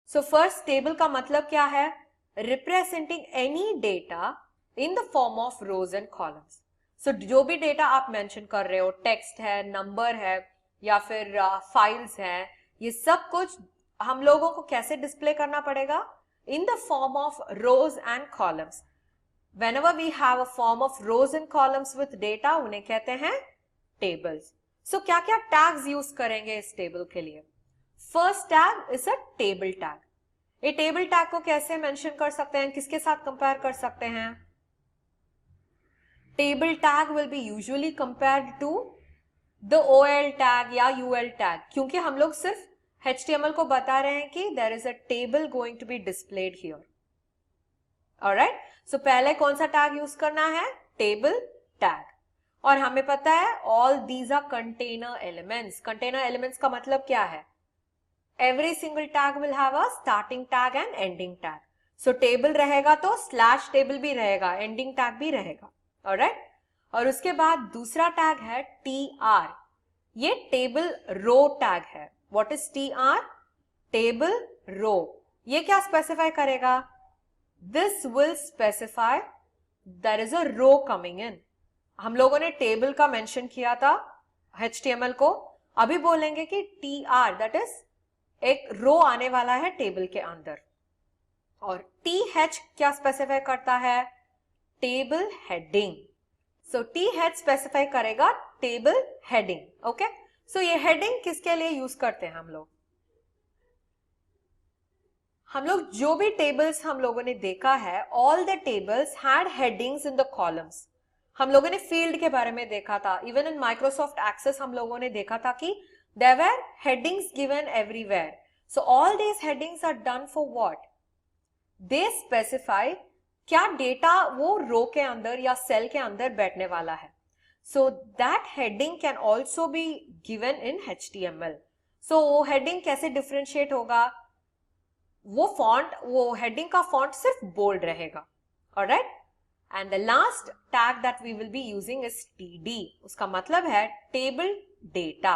So first table का मतलब क्या है? Representing any data in the form of rows and columns. So जो भी डेटा आप मेंशन कर रहे हो, टेक्स्ट है, नंबर है या फिर फाइल्स है, ये सब कुछ हम लोगों को कैसे डिस्प्ले करना पड़ेगा? इन the form of rows and columns. Whenever we have a form of rows and columns with data, उन्हें कहते हैं tables. So क्या क्या tags यूज करेंगे इस टेबल के लिए? First tag is a table tag. ये टेबल टैग को कैसे मेंशन कर सकते हैं, किसके साथ कंपेयर कर सकते हैं? Table tag will be usually compared to the OL tag या UL टैग, क्योंकि हम लोग सिर्फ HTML को बता रहे हैं कि there is a table going to be displayed here. Alright? So पहले कौन सा टैग यूज करना है? Table tag. और हमें पता है all these are container elements. Container elements का मतलब क्या है? Every single tag will have a starting tag and ending tag. So table रहेगा तो स्लैश टेबल भी रहेगा, एंडिंग टैग भी रहेगा। Alright? और उसके बाद दूसरा टैग है TR। ये टेबल रो टैग है। What is TR? Table row. ये क्या स्पेसिफाई करेगा? This will specify there is a row coming in. हम लोगों ने टेबल का मेंशन किया था HTML को, अभी बोलेंगे कि TR that is एक रो आने वाला है टेबल के अंदर। और TH क्या स्पेसिफाई करता है? Table heading. So TH specify करेगा टेबल हेडिंग। ओके, सो ये हेडिंग किसके लिए यूज करते हैं हम लोग? हम लोग जो भी टेबल्स हम लोगों ने देखा है, all the tables had headings in the columns. हम लोगों ने फील्ड के बारे में देखा था, इवन इन माइक्रोसॉफ्ट एक्सेस हम लोगों ने देखा था कि there were headings given everywhere. So all these headings are done for what? They specify क्या डेटा वो रो के अंदर या सेल के अंदर बैठने वाला है। So that heading can also be given in HTML। सो वो हेडिंग कैसे डिफरेंशिएट होगा? वो हेडिंग का फॉन्ट सिर्फ बोल्ड रहेगा। Alright, and the last tag that we will be using is TD। उसका मतलब है टेबल डेटा।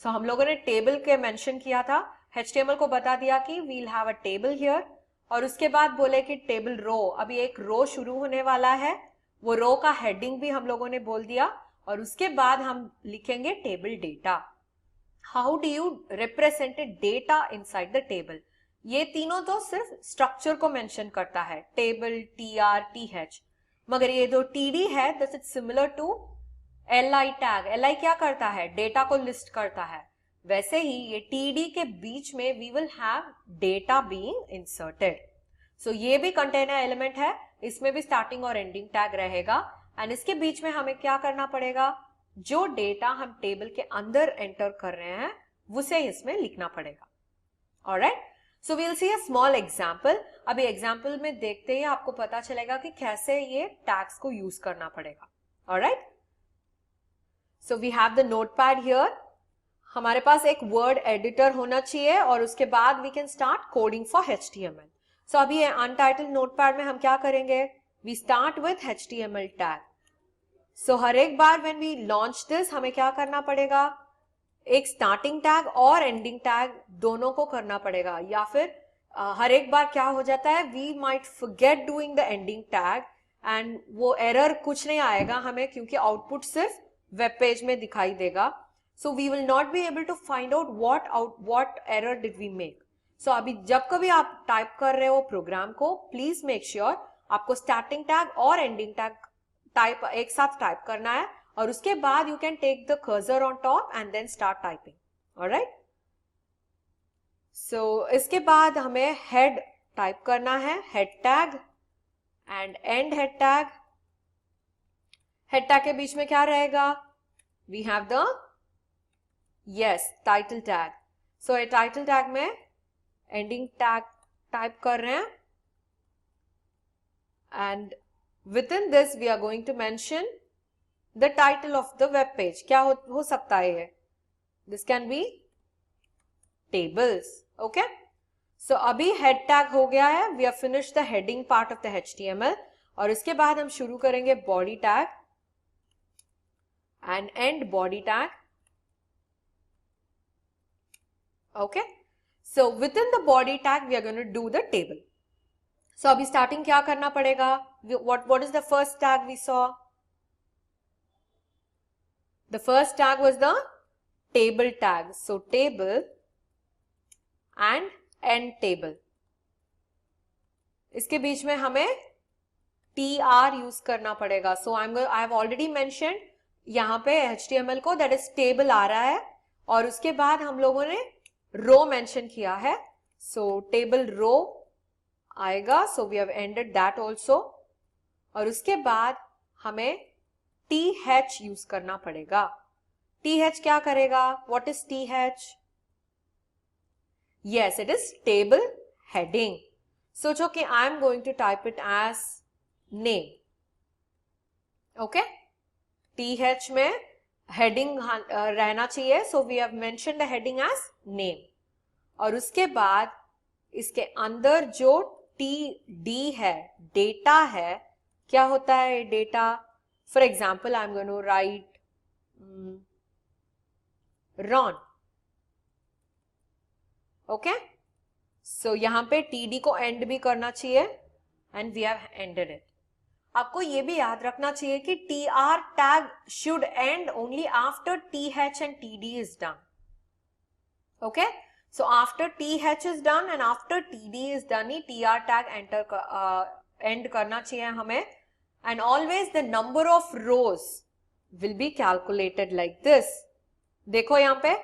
सो हम लोगों ने टेबल के मेंशन किया था, HTML को बता दिया कि we'll have a table here, और उसके बाद बोले कि टेबल रो, अभी एक रो शुरू होने वाला है, वो रो का हेडिंग भी हम लोगों ने बोल दिया, और उसके बाद हम लिखेंगे table data. How do you represent data inside the table? ये तीनों तो सिर्फ स्ट्रक्चर को मेंशन करता है, टेबल, TR, TH, मगर ये जो TD है this is similar to LI tag. LI क्या करता है? डेटा को लिस्ट करता है। वैसे ही ये TD के बीच में we will have data being inserted. So ये भी कंटेनर एलिमेंट है, इसमें भी स्टार्टिंग और एंडिंग टैग रहेगा, एंड इसके बीच में हमें क्या करना पड़ेगा? जो डेटा हम टेबल के अंदर एंटर कर रहे हैं उसे इसमें लिखना पड़ेगा। Alright, so we'll see a small example. अभी एग्जाम्पल में देखते ही आपको पता चलेगा कि कैसे ये टैग्स को यूज करना पड़ेगा। Alright, so we have the notepad here. हमारे पास एक वर्ड एडिटर होना चाहिए और उसके बाद we can start coding for HTML। So अभी अनटाइटल्ड नोटपैड में हम क्या करेंगे? We start with HTML tag. So हर एक बार व्हेन वी लॉन्च दिस हमें क्या करना पड़ेगा? एक स्टार्टिंग टैग और एंडिंग टैग दोनों को करना पड़ेगा, या फिर हर एक बार क्या हो जाता है, we might forget doing the ending tag, and वो एरर कुछ नहीं आएगा हमें, क्योंकि आउटपुट सिर्फ वेब पेज में दिखाई देगा। So we will not be able to find out what error did we make. So अभी जब कभी आप टाइप कर रहे हो प्रोग्राम को, प्लीज मेक श्योर आपको स्टार्टिंग टैग और एंडिंग टैग एक साथ टाइप करना है, और उसके बाद you can take the cursor on top and then start typing. Alright, so इसके बाद हमें हेड टाइप करना है, head tag and end head tag. Head tag के बीच में क्या रहेगा? We have the title tag. So ये टाइटल टैग में एंडिंग टैग टाइप कर रहे हैं, and within this we are going to mention the title of the web page। क्या हो सकता है ये? This can be tables। okay, so अभी head tag हो गया है, we have finished the heading part of the HTML, और इसके बाद हम शुरू करेंगे body tag and end body tag। okay, So within the body tag we are going to do the table. So अभी starting क्या करना पड़ेगा? What is the first tag we saw? The first tag was the table tag. So table and end table. इसके बीच में हमें tr use करना पड़ेगा. So I have already mentioned यहाँ पे HTML को that is table आ रहा है और उसके बाद हम लोगों ने row mention किया है. So table row आएगा. So we have ended that also. और उसके बाद हमें th यूज करना पड़ेगा. th क्या करेगा? What is th? Yes, it is table heading. सोचो कि I am going to type it as name. Okay? th में heading रहना चाहिए. So we have mentioned the heading as name. और उसके बाद इसके अंदर जो td है, data है, क्या होता है data? For example, I am going to write Ron. Okay? So यहाँ पे td को end भी करना चाहिए and we have ended it. आपको ये भी याद रखना चाहिए कि tr tag should end only after th and td is done. Okay? So after th is done and after td is done he tr tag end करना चाहिए हमें. And always the number of rows will be calculated like this. देखो यहाँ पे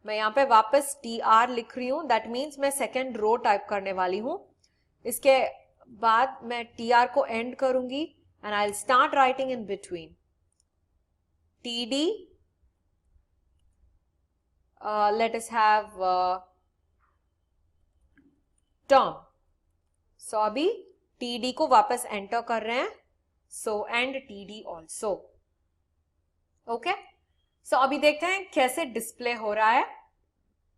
मैं यहाँ पे वापस tr लिख रही हूँ. That means मैं second row टाइप करने वाली हूँ. इसके बाद मैं tr को end करूंगी and I'll start writing in between. td, let us have term. So अभी td को वापस enter कर रहे हैं. So and td also. Okay? So अभी देखते हैं कैसे डिस्प्ले हो रहा है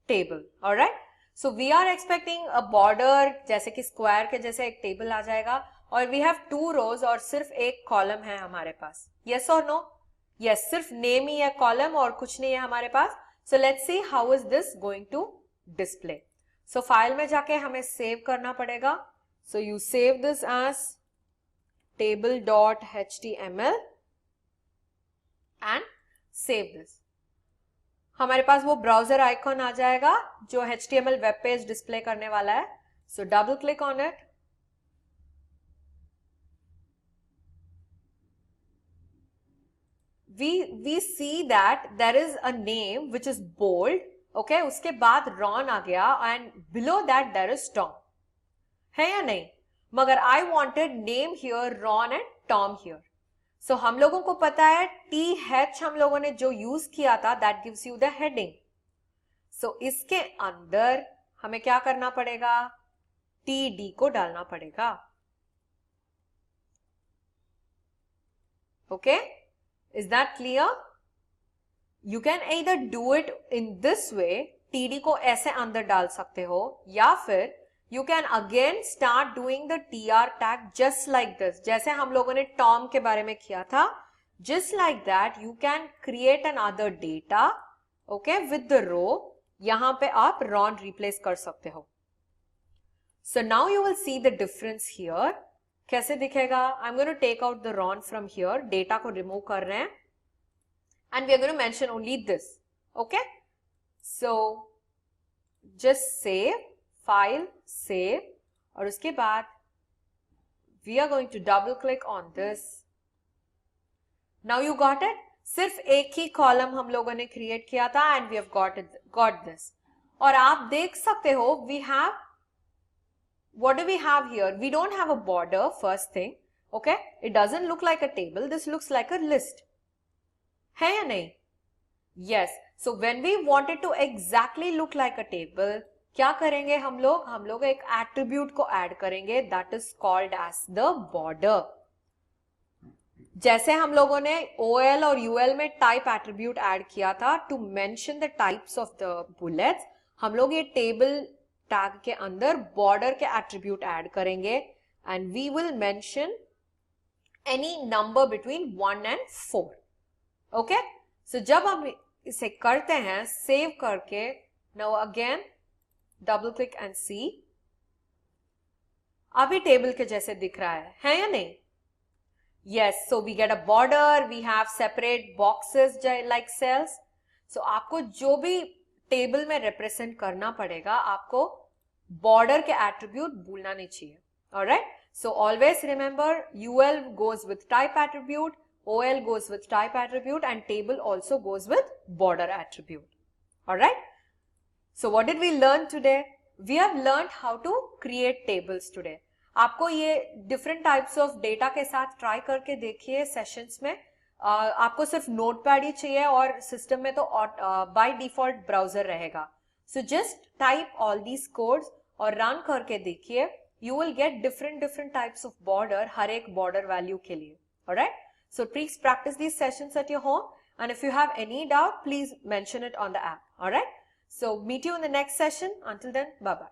table. Alright. So we are expecting a border जैसे कि स्क्वायर के जैसे एक टेबल आ जाएगा और वी हैव 2 रोज और सिर्फ एक कॉलम है हमारे पास. यस और नो? यस, सिर्फ नेम ही है कॉलम और कुछ नहीं है हमारे पास. So let's see how is this going to display. So file में जाके हमें सेव करना पड़ेगा. So you save this as table.html and save this. हमारे पास वो ब्राउजर आइकॉन आ जाएगा जो HTML वेब पेज डिस्प्ले करने वाला है. So double click on it. We see that there is a name which is bold. Okay, उसके बाद Ron आ गया and below that there is Tom. है या नहीं? मगर I wanted name here, Ron and Tom here. So हम लोगों को पता है th हम लोगों ने जो यूज किया था that gives you the heading. So इसके अंदर हमें क्या करना पड़ेगा? td को डालना पड़ेगा. Okay? Is that clear? You can either do it in this way, td को ऐसे अंदर डाल सकते हो, या फिर you can again start doing the tr tag just like this. जैसे हम लोगों ने Tom के बारे में किया था, just like that you can create another data, okay, with the row. यहाँ पे आप Ron replace कर सकते हो. So now you will see the difference here. कैसे दिखेगा? I'm going to take out the Ron from here. Data को remove कर रहे हैं. And we are going to mention only this. Okay? So just save, file, save. और उसके बाद we are going to double click on this. Now you got it? सिर्फ एक ही column हम लोगों ने क्रिएट किया था and we have got this. और आप देख सकते हो we have, what do we have here? We don't have a border, first thing. Okay? It doesn't look like a table. This looks like a list. है या नहीं? Yes. So when we want it to exactly look like a table, क्या करेंगे हम लोग एक attribute को add करेंगे that is called as the border. जैसे हम लोगों ने OL और UL में type attribute add किया था to mention the types of the bullets, हम लोग ये table tag के अंदर border के attribute add करेंगे and we will mention any number between 1 and 4. Okay? So जब हम इसे करते हैं सेव करके, now again double click and see, अभी टेबल के जैसे दिख रहा है या नहीं? Yes, so we get a border, we have separate boxes like cells. So आपको जो भी टेबल में रिप्रेजेंट करना पड़ेगा, आपको बॉर्डर के एट्रीब्यूट भूलना नहीं चाहिए. Alright, so always remember UL goes with type attribute, OL goes with type attribute, and table also goes with border attribute. Alright, so what did we learn today? We have learned how to create tables today. आपको ये different types of data के साथ try करके देखिए sessions में. आपको सिर्फ notepad ही चाहिए और system में तो by default browser रहेगा. So just type all these codes और run करके देखिए. You will get different types of border हर एक border value के लिए. Alright, so please practice these sessions at your home, and if you have any doubt, please mention it on the app. Alright, so meet you in the next session. Until then, bye bye.